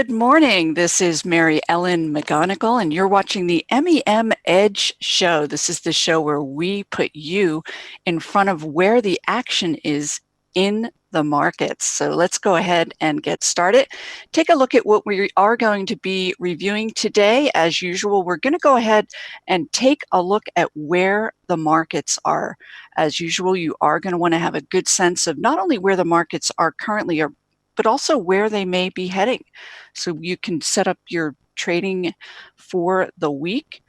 Good morning. This is Mary Ellen McGonagle, and you're watching the MEM Edge Show. This is the show where we put you in front of where the action is in the markets. So let's go ahead and get started. Take a look at what we are going to be reviewing today. As usual, we're going to go ahead and take a look at where the markets are. As usual, you are going to want to have a good sense of not only where the markets are currently, but also where they may be heading. So you can set up your trading for the week.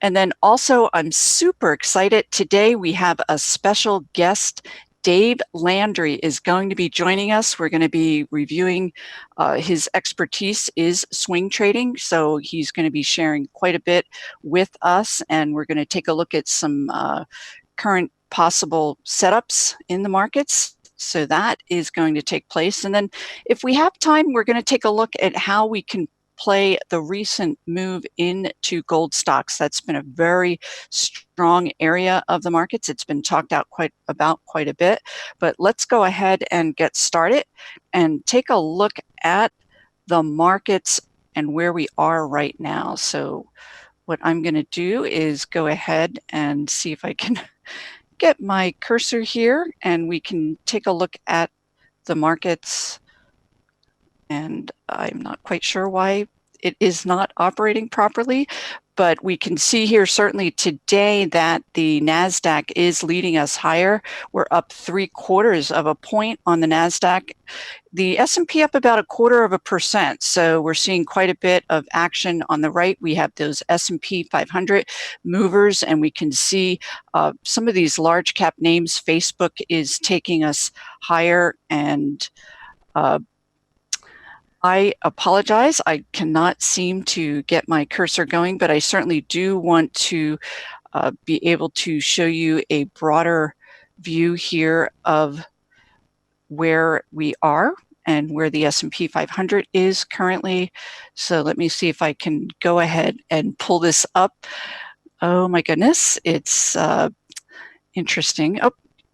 And then also, I'm super excited. Today we have a special guest. Dave Landry is going to be joining us. We're going to be reviewing, his expertise is swing trading. So he's going to be sharing quite a bit with us. And we're going to take a look at some current possible setups in the markets. So that is going to take place. And then if we have time, we're going to take a look at how we can play the recent move into gold stocks. That's been a very strong area of the markets. It's been talked out quite a bit, but let's go ahead and get started and take a look at the markets and where we are right now. So what I'm going to do is go ahead and see if I can get my cursor here and we can take a look at the markets. And I'm not quite sure why it is not operating properly, but we can see here certainly today that the NASDAQ is leading us higher. We're up 0.75 of a point on the NASDAQ. The S&P up about 0.25%. So we're seeing quite a bit of action on the right. We have those S&P 500 movers, and we can see some of these large cap names. Facebook is taking us higher, and I apologize. I cannot seem to get my cursor going, but I certainly do want to be able to show you a broader view here of where we are and where the S&P 500 is currently. So let me see if I can go ahead and pull this up. Oh my goodness, it's interesting. Oh,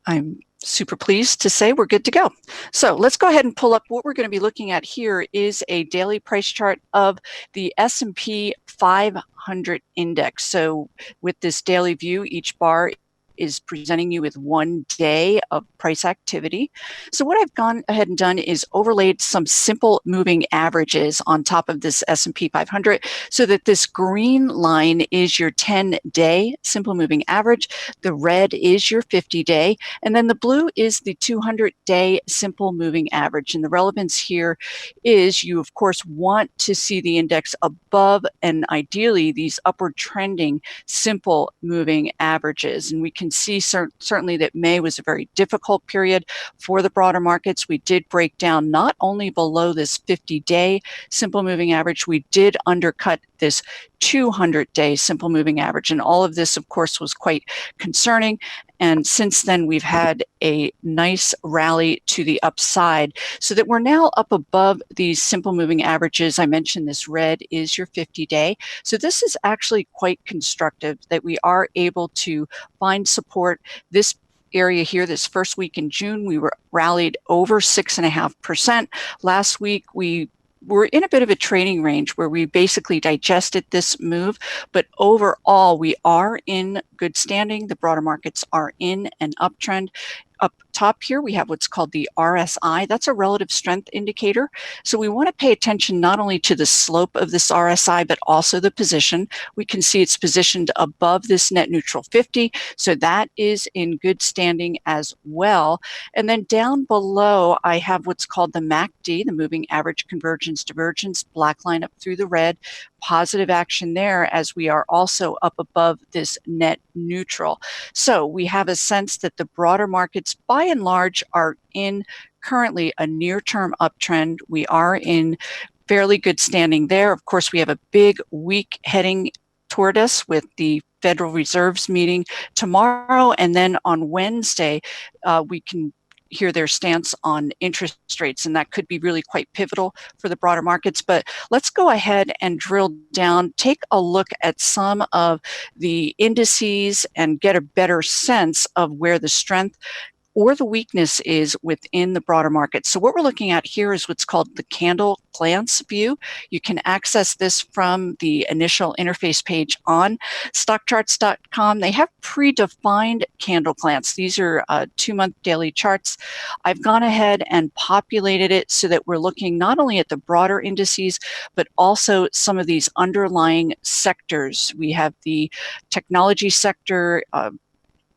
I'm super pleased to say we're good to go. So let's go ahead and pull up. What we're going to be looking at here is a daily price chart of the S&P 500 index. So with this daily view, each bar is presenting you with 1 day of price activity. So what I've gone ahead and done is overlaid some simple moving averages on top of this S&P 500 so that this green line is your 10-day simple moving average, the red is your 50-day, and then the blue is the 200-day simple moving average. And the relevance here is you, of course, want to see the index above and ideally these upward trending simple moving averages. And we can see certainly that May was a very difficult period for the broader markets. We did break down not only below this 50-day simple moving average, we did undercut this 200-day simple moving average. And all of this, of course, was quite concerning. And since then, we've had a nice rally to the upside so that we're now up above these simple moving averages. I mentioned this red is your 50-day. So this is actually quite constructive that we are able to find support. This area here, this first week in June, we were rallied over 6.5%. Last week, we're in a bit of a trading range where we basically digested this move, but overall we are in good standing. The broader markets are in an uptrend. Up top here, we have what's called the RSI. That's a relative strength indicator. So we want to pay attention not only to the slope of this RSI, but also the position. We can see it's positioned above this net neutral 50. So that is in good standing as well. And then down below, I have what's called the MACD, the moving average convergence divergence, black line up through the red. Positive action there as we are also up above this net neutral. So we have a sense that the broader markets by and large are in currently a near-term uptrend. We are in fairly good standing there. Of course, we have a big week heading toward us with the Federal Reserve's meeting tomorrow, and then on Wednesday we can hear their stance on interest rates, and that could be really quite pivotal for the broader markets. But let's go ahead and drill down, take a look at some of the indices and get a better sense of where the strength or the weakness is within the broader market. So what we're looking at here is what's called the candle glance view. You can access this from the initial interface page on stockcharts.com. They have predefined candle glance. These are 2-month daily charts. I've gone ahead and populated it so that we're looking not only at the broader indices, but also some of these underlying sectors. We have the technology sector,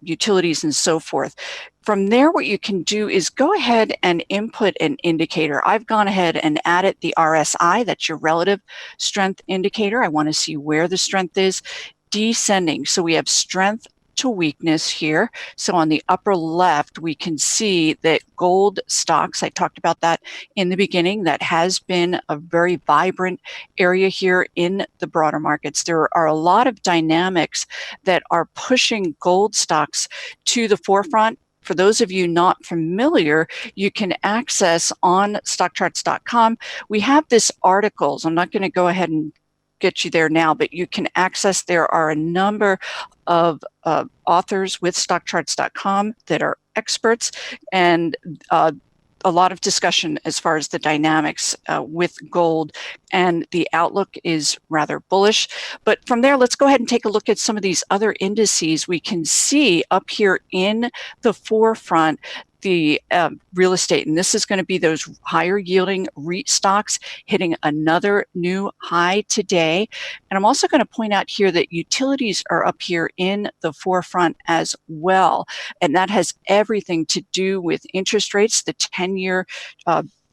utilities, and so forth. From there, what you can do is go ahead and input an indicator. I've gone ahead and added the RSI, that's your relative strength indicator. I want to see where the strength is. Descending, so we have strength to weakness here. So on the upper left, we can see that gold stocks, I talked about that in the beginning, that has been a very vibrant area here in the broader markets. There are a lot of dynamics that are pushing gold stocks to the forefront. For those of you not familiar, you can access on stockcharts.com. We have this articles. I'm not going to go ahead and get you there now, but you can access. There are a number of authors with stockcharts.com that are experts, and a lot of discussion as far as the dynamics with gold, and the outlook is rather bullish. But from there, let's go ahead and take a look at some of these other indices. We can see up here in the forefront the real estate, and this is going to be those higher yielding REIT stocks hitting another new high today. And I'm also going to point out here that utilities are up here in the forefront as well, and that has everything to do with interest rates. The 10-year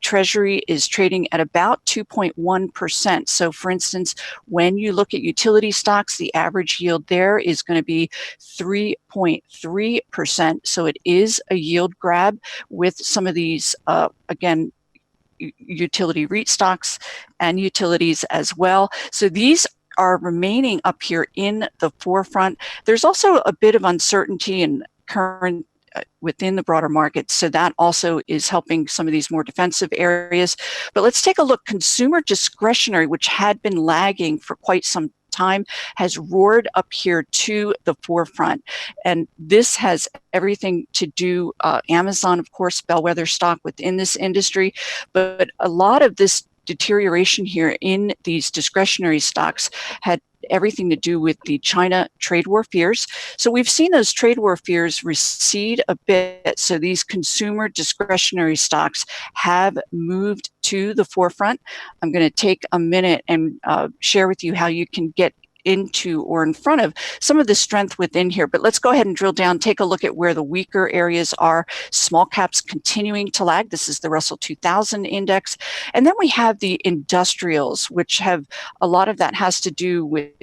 Treasury is trading at about 2.1%. So for instance, when you look at utility stocks, the average yield there is going to be 3.3%. So it is a yield grab with some of these, again, utility REIT stocks and utilities as well. So these are remaining up here in the forefront. There's also a bit of uncertainty in current within the broader market, so that also is helping some of these more defensive areas. But let's take a look. Consumer discretionary, which had been lagging for quite some time, has roared up here to the forefront, and this has everything to do, Amazon, of course, bellwether stock within this industry, but a lot of this deterioration here in these discretionary stocks had everything to do with the China trade war fears. So we've seen those trade war fears recede a bit. So these consumer discretionary stocks have moved to the forefront. I'm going to take a minute and share with you how you can get into or in front of some of the strength within here. But let's go ahead and drill down, take a look at where the weaker areas are. Small caps continuing to lag. This is the Russell 2000 index. And then we have the industrials, which have a lot of that has to do with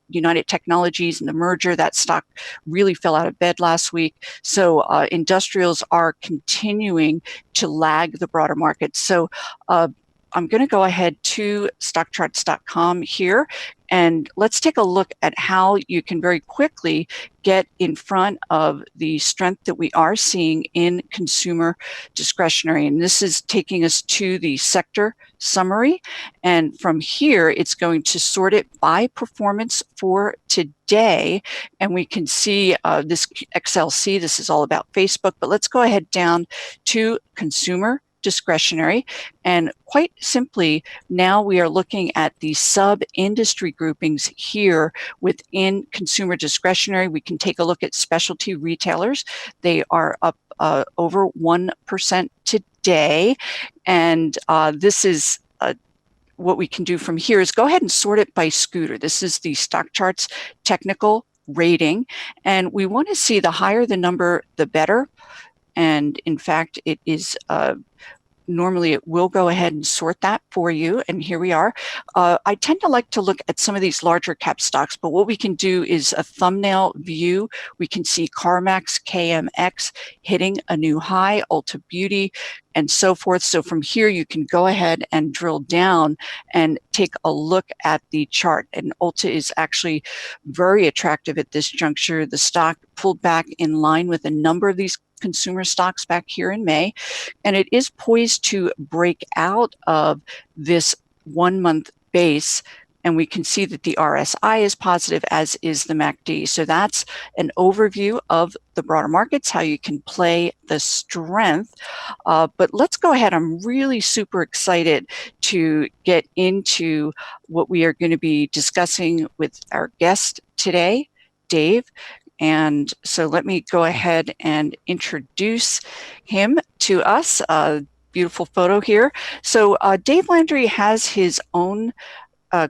United Technologies and the merger. That stock really fell out of bed last week. So industrials are continuing to lag the broader market. So I'm going to go ahead to stockcharts.com here, and let's take a look at how you can very quickly get in front of the strength that we are seeing in consumer discretionary. And this is taking us to the sector summary. And from here, it's going to sort it by performance for today. And we can see this XLC, this is all about Facebook, but let's go ahead down to consumer discretionary. And quite simply, now we are looking at the sub-industry groupings here within consumer discretionary. We can take a look at specialty retailers. They are up over 1% today. And this is what we can do from here is go ahead and sort it by scooter. This is the Stock Charts technical rating. And we want to see the higher the number, the better. And in fact, it is normally it will go ahead and sort that for you. And here we are. I tend to like to look at some of these larger cap stocks, but what we can do is a thumbnail view. We can see CarMax, KMX hitting a new high, Ulta Beauty, and so forth. So from here, you can go ahead and drill down and take a look at the chart. And Ulta is actually very attractive at this juncture. The stock pulled back in line with a number of these consumer stocks back here in May, and it is poised to break out of this 1 month base and we can see that the RSI is positive, as is the MACD. So that's an overview of the broader markets, how you can play the strength. But let's go ahead. I'm really super excited to get into what we are going to be discussing with our guest today, Dave. And so let me go ahead and introduce him to us. Beautiful photo here. So Dave Landry has his own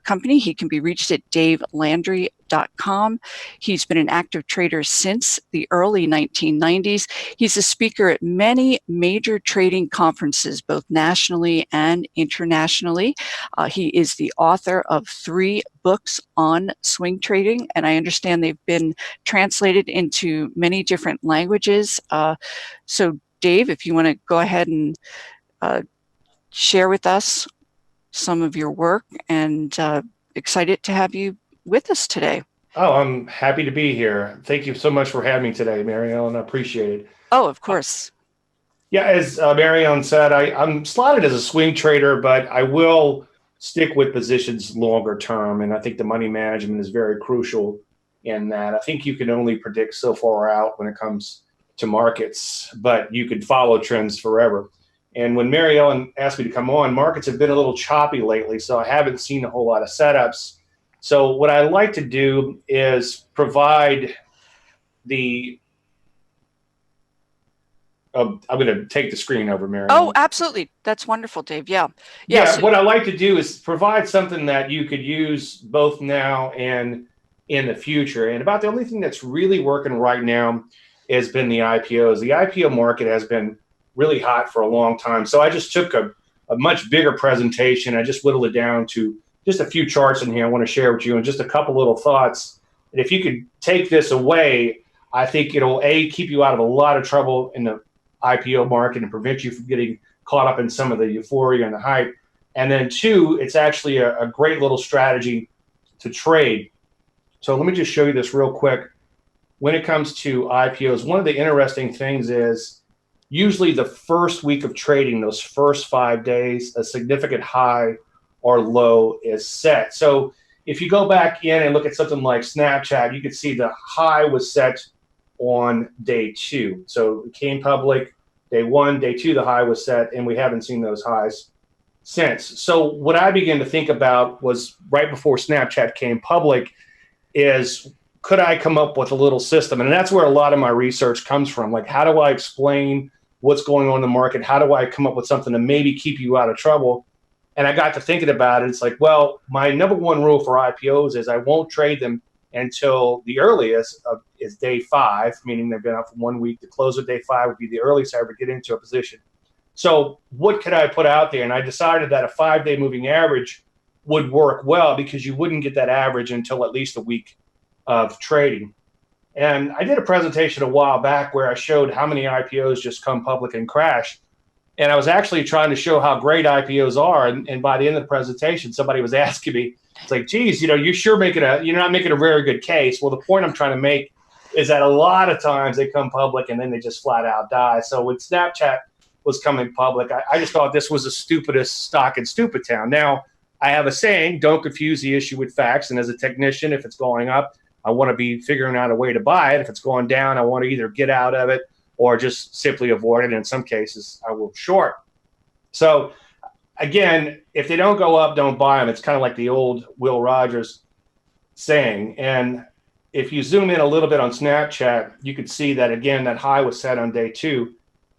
company. He can be reached at davelandry.com. He's been an active trader since the early 1990s. He's a speaker at many major trading conferences, both nationally and internationally. He is the author of 3 books on swing trading, and I understand they've been translated into many different languages. So Dave, if you want to go ahead and share with us some of your work, and excited to have you with us today. Oh, I'm happy to be here. Thank you so much for having me today, Mary Ellen. I appreciate it. Oh, of course. Yeah, as Mary Ellen said, I'm slotted as a swing trader, but I will stick with positions longer term. And I think the money management is very crucial in that. I think you can only predict so far out when it comes to markets, but you could follow trends forever. And when Mary Ellen asked me to come on, markets have been a little choppy lately, so I haven't seen a whole lot of setups. So what I like to do is provide the I'm going to take the screen over, Mary Ellen. Oh, absolutely. That's wonderful, Dave. Yeah. Yeah, So what I like to do is provide something that you could use both now and in the future. And about the only thing that's really working right now has been the IPOs. The IPO market has been really hot for a long time. So I just took a much bigger presentation. I just whittled it down to just a few charts in here I want to share with you and just a couple little thoughts. And if you could take this away, I think it'll, A, keep you out of a lot of trouble in the IPO market and prevent you from getting caught up in some of the euphoria and the hype. And then 2, it's actually a great little strategy to trade. So let me just show you this real quick. When it comes to IPOs, one of the interesting things is usually the first week of trading, those first 5 days, a significant high or low is set. So if you go back in and look at something like Snapchat, you can see the high was set on day 2. So it came public day 1, day 2, the high was set, and we haven't seen those highs since. So what I began to think about was right before Snapchat came public is, could I come up with a little system? And that's where a lot of my research comes from. Like, how do I explain what's going on in the market? How do I come up with something to maybe keep you out of trouble? And I got to thinking about it. It's like, well, my number 1 rule for IPOs is I won't trade them until the earliest is day 5, meaning they've been up for 1 week. The close of day 5 would be the earliest I ever get into a position. So what could I put out there? And I decided that a 5-day moving average would work well because you wouldn't get that average until at least a week of trading. And I did a presentation a while back where I showed how many IPOs just come public and crash. And I was actually trying to show how great IPOs are. And by the end of the presentation, somebody was asking me, it's like, geez, you're not making a very good case. Well, the point I'm trying to make is that a lot of times they come public and then they just flat out die. So when Snapchat was coming public, I just thought this was the stupidest stock in stupid town. Now, I have a saying, don't confuse the issue with facts. And as a technician, if it's going up, I want to be figuring out a way to buy it. If it's going down, I want to either get out of it or just simply avoid it. And in some cases, I will short. So again, if they don't go up, don't buy them. It's kind of like the old Will Rogers saying. And if you zoom in a little bit on Snapchat, you could see that, again, that high was set on day 2.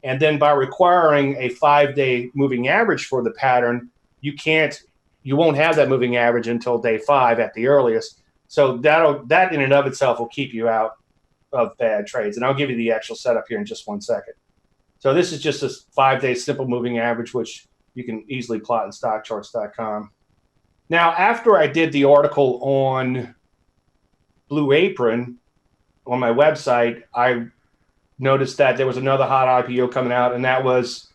And then by requiring a 5-day moving average for the pattern, you won't have that moving average until day 5 at the earliest. So that in and of itself will keep you out of bad trades. And I'll give you the actual setup here in just 1 second. So this is just a 5-day simple moving average, which you can easily plot in stockcharts.com. Now, after I did the article on Blue Apron on my website, I noticed that there was another hot IPO coming out, and that was,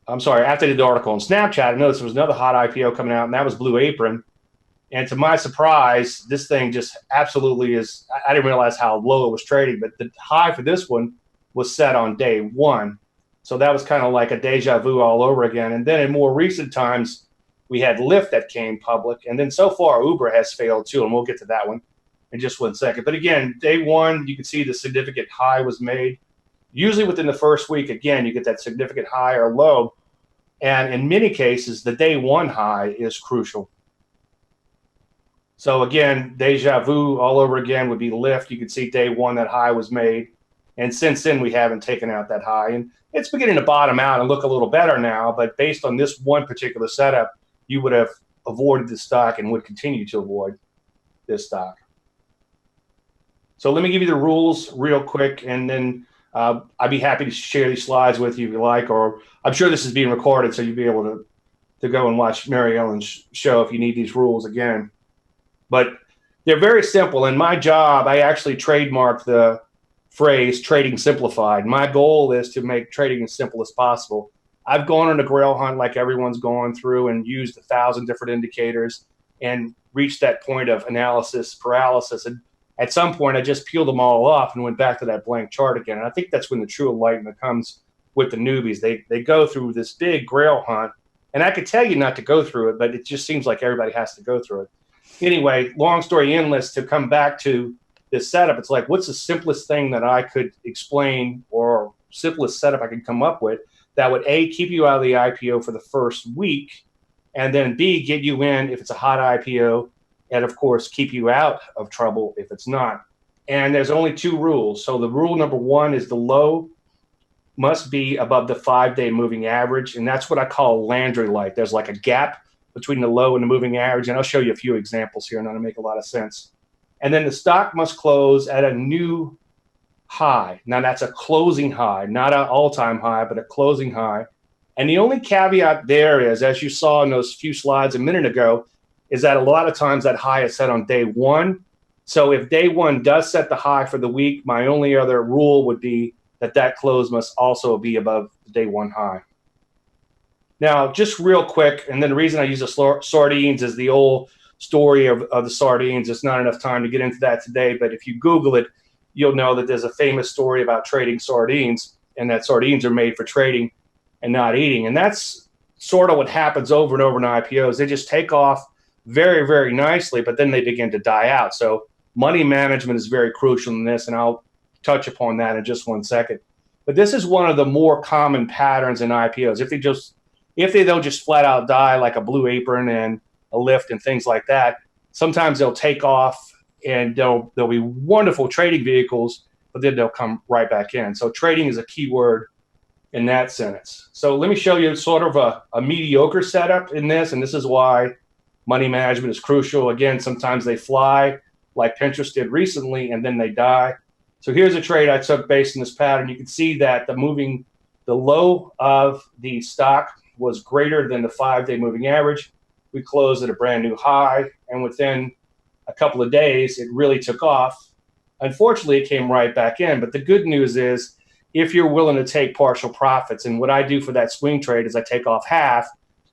after I did the article on Snapchat, I noticed there was another hot IPO coming out, and that was Blue Apron. And to my surprise, this thing just absolutely is, I didn't realize how low it was trading, but the high for this one was set on day 1. So that was kind of like a deja vu all over again. And then in more recent times, We had Lyft that came public, and then so far Uber has failed too, and we'll get to that one in just 1 second. But again, day one, you can see the significant high was made. Usually within the first week, again, you get that significant high or low, and in many cases, the day one high is crucial. So again, deja vu all over again would be Lyft. You can see day one that high was made, and since then we haven't taken out that high, and it's beginning to bottom out and look a little better now. But based on this one particular setup, you would have avoided the stock and would continue to avoid this stock. So let me give you the rules real quick, and then I'd be happy to share these slides with you if you like, or I'm sure this is being recorded, so you'll be able to go and watch Mary Ellen's show if you need these rules again. But they're very simple. In my job, I actually trademarked the phrase trading simplified. My goal is to make trading as simple as possible. I've gone on a grail hunt like everyone's gone through and used 1,000 different indicators and reached that point of analysis paralysis. And at some point, I just peeled them all off and went back to that blank chart again. And I think that's when the true enlightenment comes with the newbies. They go through this big grail hunt. And I could tell you not to go through it, but it just seems like everybody has to go through it. Anyway, long story endless, to come back to this setup, it's like, what's the simplest thing that I could explain or simplest setup I could come up with that would A, keep you out of the IPO for the first week, and then B, get you in if it's a hot IPO, and of course, keep you out of trouble if it's not. And there's only two rules. So the rule number one is the low must be above the 5-day moving average, and that's what I call Landry light. There's like a gap between the low and the moving average, and I'll show you a few examples here, and that'll make a lot of sense. And then the stock must close at a new high. Now that's a closing high, not an all-time high, but a closing high. And the only caveat there is, as you saw in those few slides a minute ago, is that a lot of times that high is set on day one. So if day one does set the high for the week, my only other rule would be that that close must also be above the day one high. Now, just real quick, and then the reason I use the sardines is the old story of the sardines. It's not enough time to get into that today, but if you Google it, you'll know that there's a famous story about trading sardines, and that sardines are made for trading and not eating. And that's sort of what happens over and over in IPOs. They just take off very, very nicely, but then they begin to die out. So money management is very crucial in this, and I'll touch upon that in just 1 second. But this is one of the more common patterns in IPOs. If they don't just flat out die, like a Blue Apron and a Lyft and things like that, sometimes they'll take off and they'll be wonderful trading vehicles, but then they'll come right back in. So trading is a key word in that sentence. So let me show you sort of a mediocre setup in this, and this is why money management is crucial. Again, sometimes they fly like Pinterest did recently, and then they die. So here's a trade I took based on this pattern. You can see that the low of the stock was greater than the 5-day moving average. We closed at a brand new high, and within a couple of days, it really took off. Unfortunately, it came right back in, but the good news is if you're willing to take partial profits, and what I do for that swing trade is I take off half,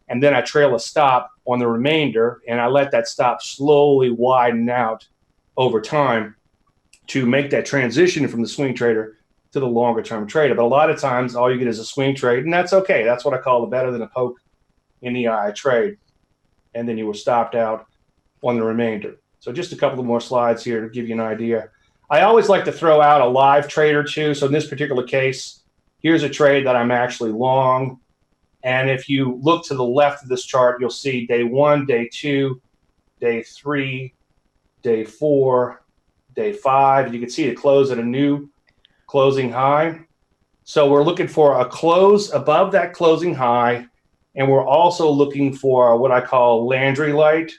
and then I trail a stop on the remainder, and I let that stop slowly widen out over time to make that transition from the swing trader to the longer term trader. But a lot of times all you get is a swing trade, and that's okay. That's what I call the better than a poke in the eye trade. And then you were stopped out on the remainder. So just a couple of more slides here to give you an idea. I always like to throw out a live trade or two. So in this particular case, here's a trade that I'm actually long. And if you look to the left of this chart, you'll see day one, day two, day three, day four, day five. You can see it close at a new closing high. So we're looking for a close above that closing high, and we're also looking for what I call Landry light,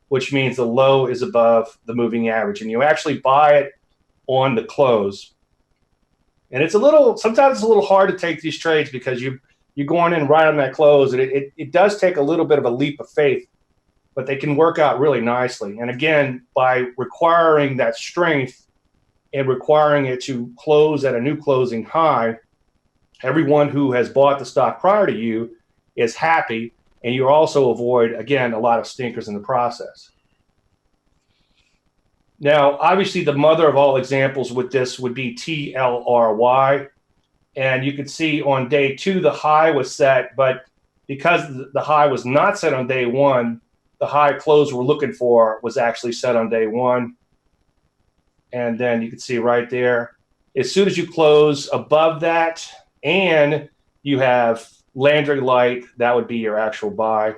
which means the low is above the moving average, and you actually buy it on the close. And sometimes it's a little hard to take these trades because you're going in right on that close, and it does take a little bit of a leap of faith, but they can work out really nicely. And again, by requiring that strength and requiring it to close at a new closing high, everyone who has bought the stock prior to you is happy, and you also avoid, again, a lot of stinkers in the process. Now, obviously, the mother of all examples with this would be TLRY, and you can see on day two the high was set, but because the high was not set on day one, the high close we're looking for was actually set on day one. And then you can see right there, as soon as you close above that and you have Landry light, that would be your actual buy.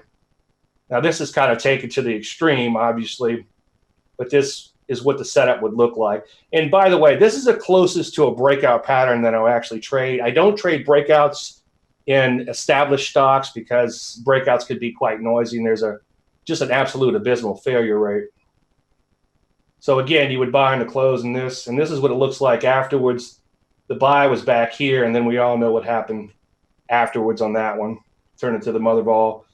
Now this is kind of taken to the extreme, obviously, but this is what the setup would look like. And by the way, this is the closest to a breakout pattern that I'll actually trade. I don't trade breakouts in established stocks because breakouts could be quite noisy and there's just an absolute abysmal failure rate. So again, you would buy in the close in this, and this is what it looks like afterwards. The buy was back here, and then we all know what happened afterwards on that one. Turn it to the mother of all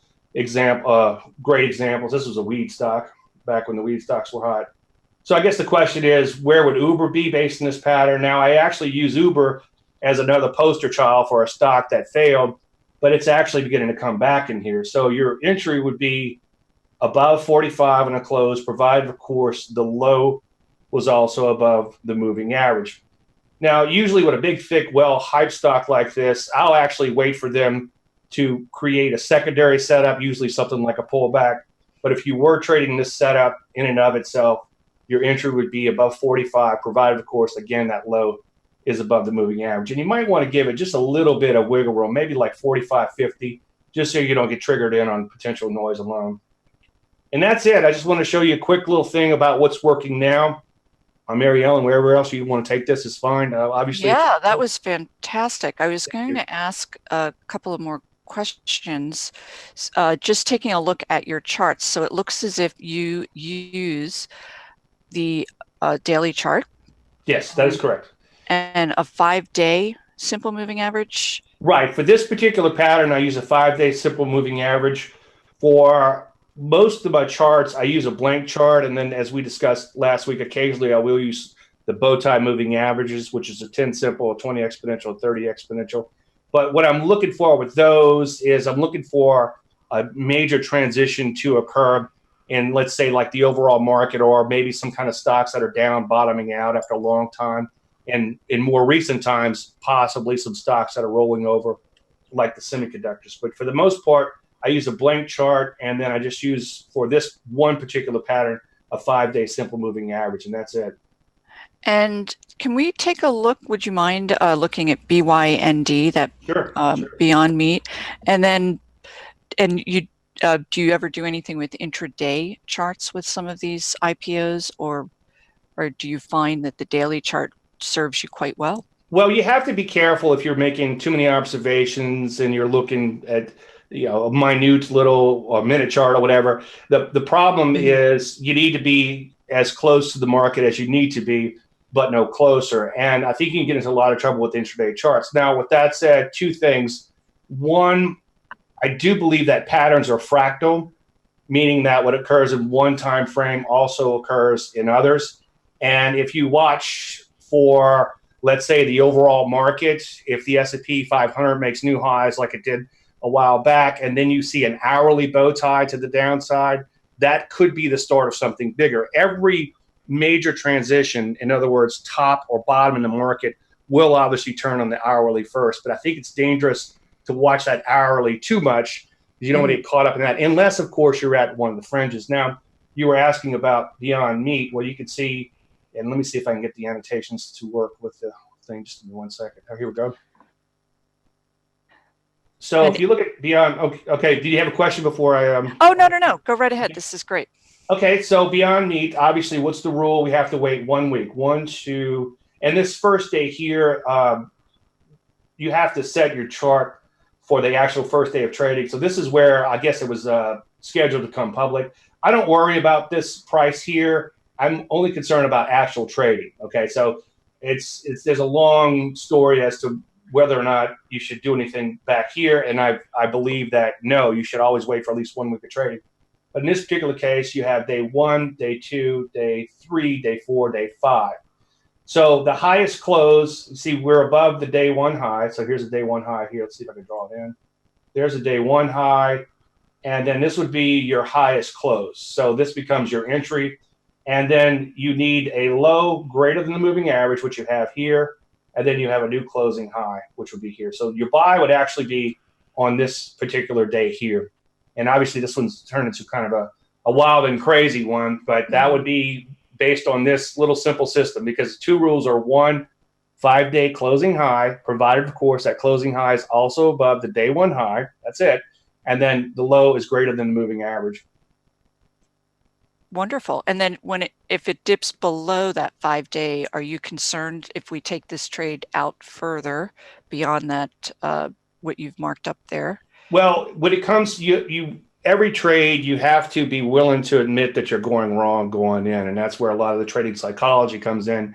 great examples. This was a weed stock back when the weed stocks were hot. So I guess the question is, where would Uber be based on this pattern? Now, I actually use Uber as another poster child for a stock that failed, but it's actually beginning to come back in here. So your entry would be above 45 on a close, provided, of course, the low was also above the moving average. Now, usually with a big, thick, well-hyped stock like this, I'll actually wait for them to create a secondary setup, usually something like a pullback. But if you were trading this setup in and of itself, your entry would be above 45, provided, of course, again, that low is above the moving average. And you might want to give it just a little bit of wiggle room, maybe like 45, 50, just so you don't get triggered in on potential noise alone. And that's it. I just want to show you a quick little thing about what's working now. Mary Ellen, wherever else you want to take this is fine. Obviously, Yeah, that was fantastic. I was going to ask a couple of more questions. Just taking a look at your charts. So it looks as if you use the daily chart. Yes, that is correct. And a 5-day simple moving average? Right. For this particular pattern, I use a 5-day simple moving average. For most of my charts, I use a blank chart. And then as we discussed last week, occasionally I will use the bow tie moving averages, which is a 10 simple, a 20 exponential, a 30 exponential. But what I'm looking for with those is I'm looking for a major transition to occur in, let's say, like the overall market, or maybe some kind of stocks that are down, bottoming out after a long time. And in more recent times, possibly some stocks that are rolling over, like the semiconductors. But for the most part, I use a blank chart, and then I just use, for this one particular pattern, a 5-day simple moving average, and that's it. And can we take a look? Would you mind looking at BYND, that Sure. Beyond Meat? And then, you do you ever do anything with intraday charts with some of these IPOs, or do you find that the daily chart serves you quite well? Well, you have to be careful if you're making too many observations and you're looking at a minute little minute chart or whatever. The problem is you need to be as close to the market as you need to be, but no closer. And I think you can get into a lot of trouble with intraday charts. Now, with that said, two things. One, I do believe that patterns are fractal, meaning that what occurs in one time frame also occurs in others. And if you watch for, let's say, the overall market, if the S&P 500 makes new highs like it did a while back, and then you see an hourly bow tie to the downside, that could be the start of something bigger. Every major transition, in other words, top or bottom in the market, will obviously turn on the hourly first. But I think it's dangerous to watch that hourly too much, because you don't want to get caught up in that, unless, of course, you're at one of the fringes. Now, you were asking about Beyond Meat. Well, you can see, and let me see if I can get the annotations to work with the thing. Just give me 1 second. Oh, here we go. So if you look at Beyond, okay, do you have a question before I? Oh, no. Go right ahead. This is great. Okay, so Beyond Meat, obviously, what's the rule? We have to wait 1 week. 1, 2, and this first day here, you have to set your chart for the actual first day of trading. So this is where I guess it was scheduled to come public. I don't worry about this price here. I'm only concerned about actual trading. Okay, so there's a long story as to whether or not you should do anything back here, and I believe that no, you should always wait for at least 1 week of trading. But in this particular case, you have day 1, day 2, day 3, day 4, day 5. So the highest close, see, we're above the day 1 high. So here's a day 1 high here. Let's see if I can draw it in. There's a day 1 high, and then this would be your highest close. So this becomes your entry, and then you need a low greater than the moving average, which you have here, and then you have a new closing high, which would be here. So your buy would actually be on this particular day here. And obviously this one's turned into kind of a wild and crazy one, but that would be based on this little simple system, because two rules are: one, 5-day closing high, provided of course that closing high is also above the day one high. That's it. And then the low is greater than the moving average. Wonderful. And then if it dips below that 5-day, are you concerned if we take this trade out further beyond that, what you've marked up there? Well, when it comes to every trade, you have to be willing to admit that you're going wrong going in. And that's where a lot of the trading psychology comes in.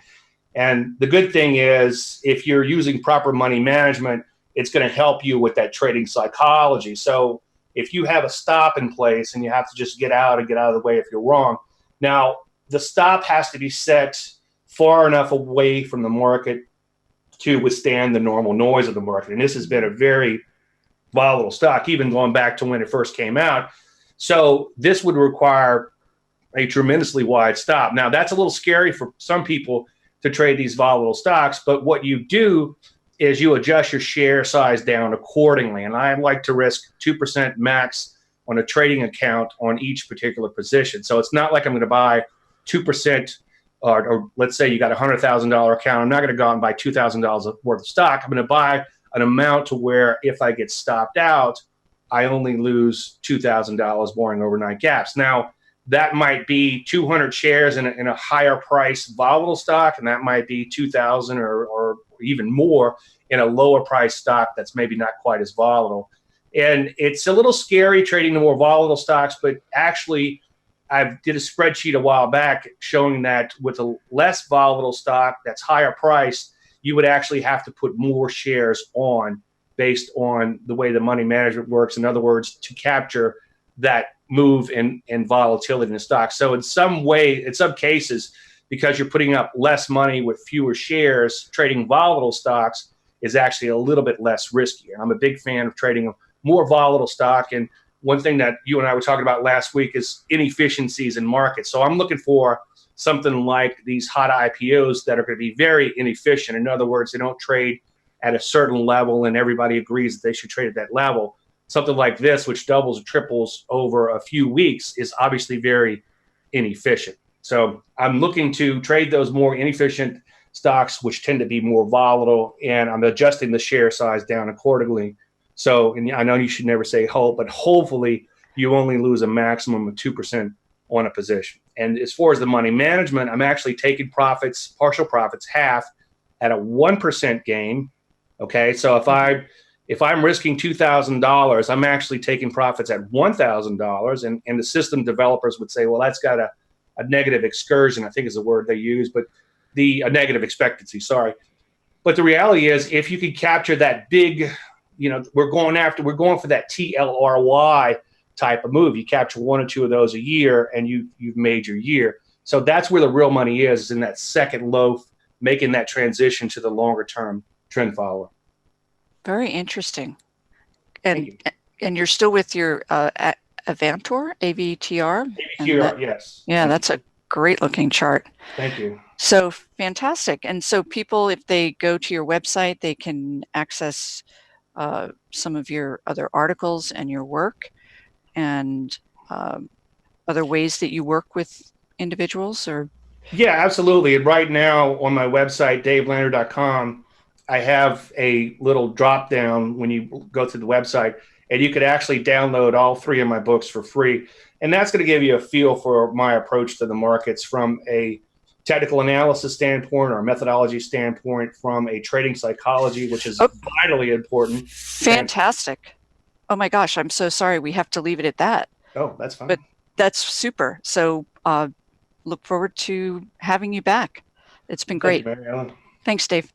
And the good thing is, if you're using proper money management, it's going to help you with that trading psychology. So if you have a stop in place and you have to just get out of the way if you're wrong. Now, the stop has to be set far enough away from the market to withstand the normal noise of the market. And this has been a very volatile stock, even going back to when it first came out. So this would require a tremendously wide stop. Now, that's a little scary for some people to trade these volatile stocks, but what you do is you adjust your share size down accordingly. And I like to risk 2% max on a trading account on each particular position. So it's not like I'm going to buy 2%, or let's say you got a $100,000 account. I'm not going to go out and buy $2,000 worth of stock. I'm going to buy an amount to where if I get stopped out, I only lose $2,000 boring overnight gaps. Now, that might be 200 shares in a higher price volatile stock, and that might be 2,000 or even more in a lower price stock that's maybe not quite as volatile. And it's a little scary trading the more volatile stocks, but actually I did a spreadsheet a while back showing that with a less volatile stock that's higher priced, you would actually have to put more shares on based on the way the money management works. In other words, to capture that move in volatility in the stock. So in some way, in some cases, because you're putting up less money with fewer shares, trading volatile stocks is actually a little bit less risky. And I'm a big fan of trading a more volatile stock. And one thing that you and I were talking about last week is inefficiencies in markets. So I'm looking for something like these hot IPOs that are going to be very inefficient. In other words, they don't trade at a certain level and everybody agrees that they should trade at that level. Something like this, which doubles or triples over a few weeks, is obviously very inefficient. So I'm looking to trade those more inefficient stocks, which tend to be more volatile, and I'm adjusting the share size down accordingly. So, and I know you should never say hope, but hopefully you only lose a maximum of 2% on a position. And as far as the money management, I'm actually taking profits, partial profits, half at a 1% gain. Okay, so if I'm risking $2,000, I'm actually taking profits at $1,000, and the system developers would say, well, that's got a negative excursion, I think is the word they use, but a negative expectancy, sorry. But the reality is, if you could capture that big, we're going for that TLRY type of move. You capture one or two of those a year, and you've made your year. So that's where the real money is in that second loaf, making that transition to the longer term trend follower. Very interesting. And you're still with your Avantor, AVTR? AVTR, yes. Yeah, that's a great looking chart. Thank you. So fantastic. And so people, if they go to your website, they can access some of your other articles and your work and other ways that you work with individuals, or? Yeah, absolutely. And right now on my website, davelandry.com, I have a little drop down when you go to the website, and you could actually download all 3 of my books for free. And that's going to give you a feel for my approach to the markets from a technical analysis standpoint or a methodology standpoint, from a trading psychology, which is vitally important. Fantastic. Oh my gosh, I'm so sorry. We have to leave it at that. Oh, that's fine. But that's super. So look forward to having you back. It's been great. Thank you, Mary Ellen. Thanks, Dave.